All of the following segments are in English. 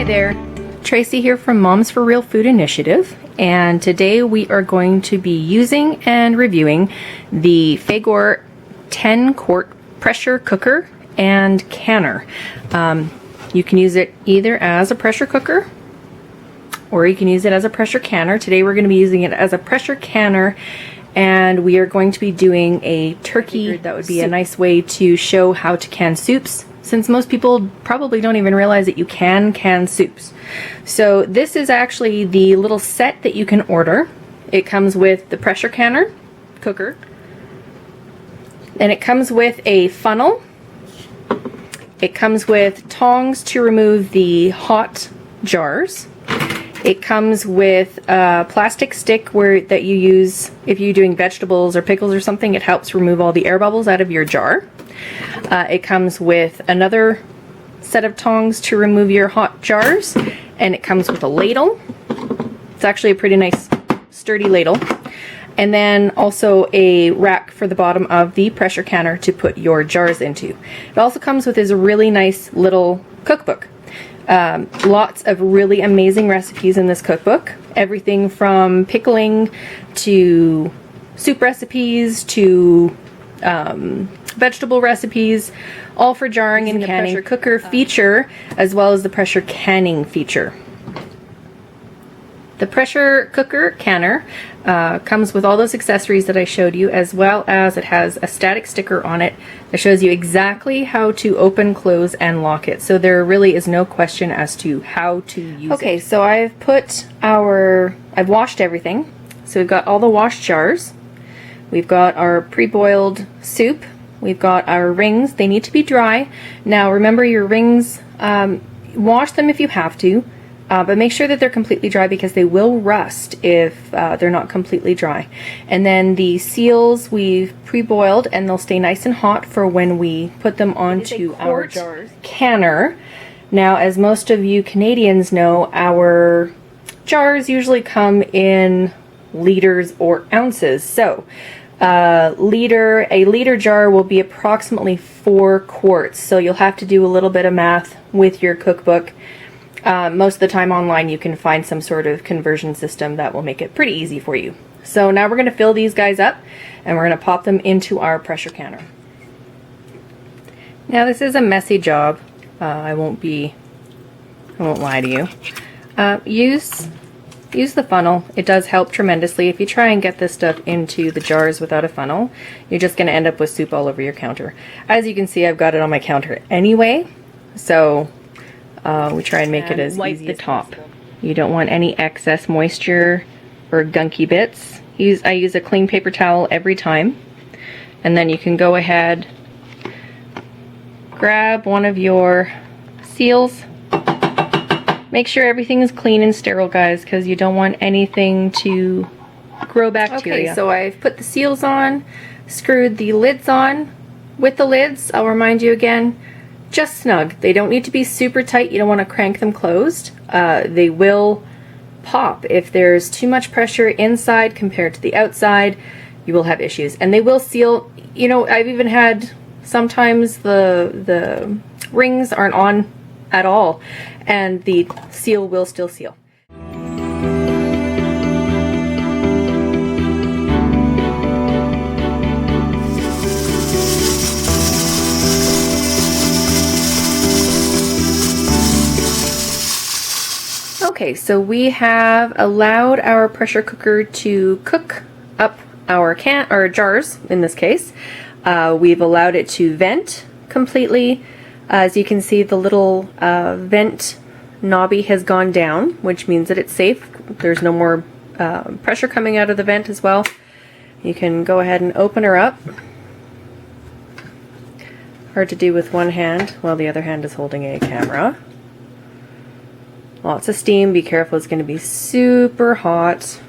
Hi there, Tracy here from Moms for Real Food Initiative, and today we are going to be using and reviewing the Fagor 10-quart pressure cooker and canner. You can use it either as a pressure cooker or you can use it as a pressure canner. Today we're going to be using it as a pressure canner, and we are going to be doing a turkey. That would be a nice way to show how to can soups, since most people probably don't even realize that you can soups. So this is actually the little set that you can order. It comes with the pressure canner, cooker, and it comes with a funnel. It comes with tongs to remove the hot jars. It comes with a plastic stick that you use if you're doing vegetables or pickles or something. It helps remove all the air bubbles out of your jar. It comes with another set of tongs to remove your hot jars, and it comes with a ladle. It's actually a pretty nice sturdy ladle. And then also a rack for the bottom of the pressure canner to put your jars into. It also comes with this really nice little cookbook. Lots of really amazing recipes in this cookbook. Everything from pickling to soup recipes to vegetable recipes, all for jarring and canning. The pressure cooker feature as well as the pressure canning feature. The pressure cooker canner comes with all those accessories that I showed you, as well as it has a static sticker on it that shows you exactly how to open, close, and lock it. So there really is no question as to how to use it. Okay, so I've washed everything. So we've got all the washed jars. We've got our pre-boiled soup. We've got our rings. They need to be dry. Now remember, your rings, wash them if you have to. But make sure that they're completely dry, because they will rust if they're not completely dry. And then the seals we've pre-boiled, and they'll stay nice and hot for when we put them onto our jars. Canner. Now, as most of you Canadians know, our jars usually come in liters or ounces. So a liter jar will be approximately 4 quarts. So you'll have to do a little bit of math with your cookbook. Most of the time online you can find some sort of conversion system that will make it pretty easy for you. So now we're going to fill these guys up, and we're going to pop them into our pressure canner. Now this is a messy job. I won't lie to you. Use the funnel. It does help tremendously. If you try and get this stuff into the jars without a funnel, you're just going to end up with soup all over your counter. As you can see, I've got it on my counter anyway, so we try and make it as easy as possible. You don't want any excess moisture or gunky bits. I use a clean paper towel every time. And then you can go ahead, grab one of your seals. Make sure everything is clean and sterile, guys, because you don't want anything to grow bacteria. Okay, so I've put the seals on, screwed the lids on. With the lids, I'll remind you again, just snug. They don't need to be super tight. You don't want to crank them closed. They will pop if there's too much pressure inside compared to the outside. You will have issues, and they will seal. You know, I've even had sometimes the rings aren't on at all, and the seal will still seal. Okay, so we have allowed our pressure cooker to cook up our jars in this case. We've allowed it to vent completely. As you can see, the little vent knobby has gone down, which means that it's safe. There's no more pressure coming out of the vent as well. You can go ahead and open her up. Hard to do with one hand while the other hand is holding a camera. Lots of steam. Be careful, it's going to be super hot.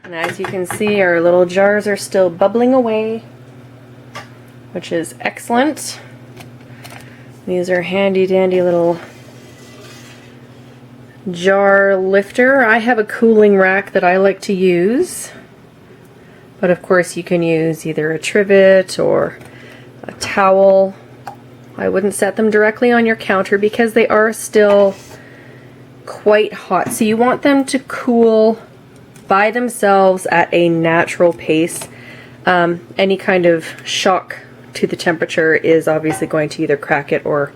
And as you can see, our little jars are still bubbling away, which is excellent. These are handy dandy little jar lifter. I have a cooling rack that I like to use, but of course you can use either a trivet or a towel I wouldn't set them directly on your counter because they are still quite hot. So you want them to cool by themselves at a natural pace. Any kind of shock to the temperature is obviously going to either crack it or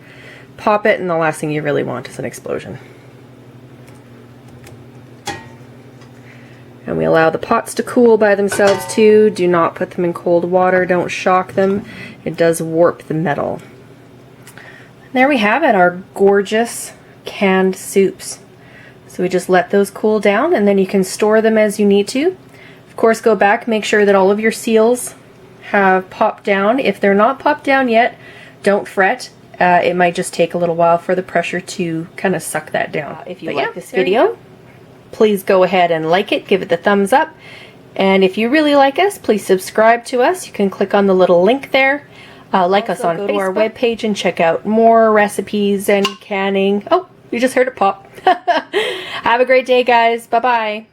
pop it, and the last thing you really want is an explosion. And we allow the pots to cool by themselves too. Do not put them in cold water. Don't shock them. It does warp the metal. And there we have it, our gorgeous canned soups. So we just let those cool down, and then you can store them as you need to. Of course, go back, make sure that all of your seals have popped down. If they're not popped down yet, don't fret. It might just take a little while for the pressure to kind of suck that down. If you like this video, please go ahead and like it, give it the thumbs up. And if you really like us, please subscribe to us. You can click on the little link there. Like us on Facebook. Go to our webpage and check out more recipes and canning. Oh, you just heard it pop. Have a great day, guys. Bye-bye.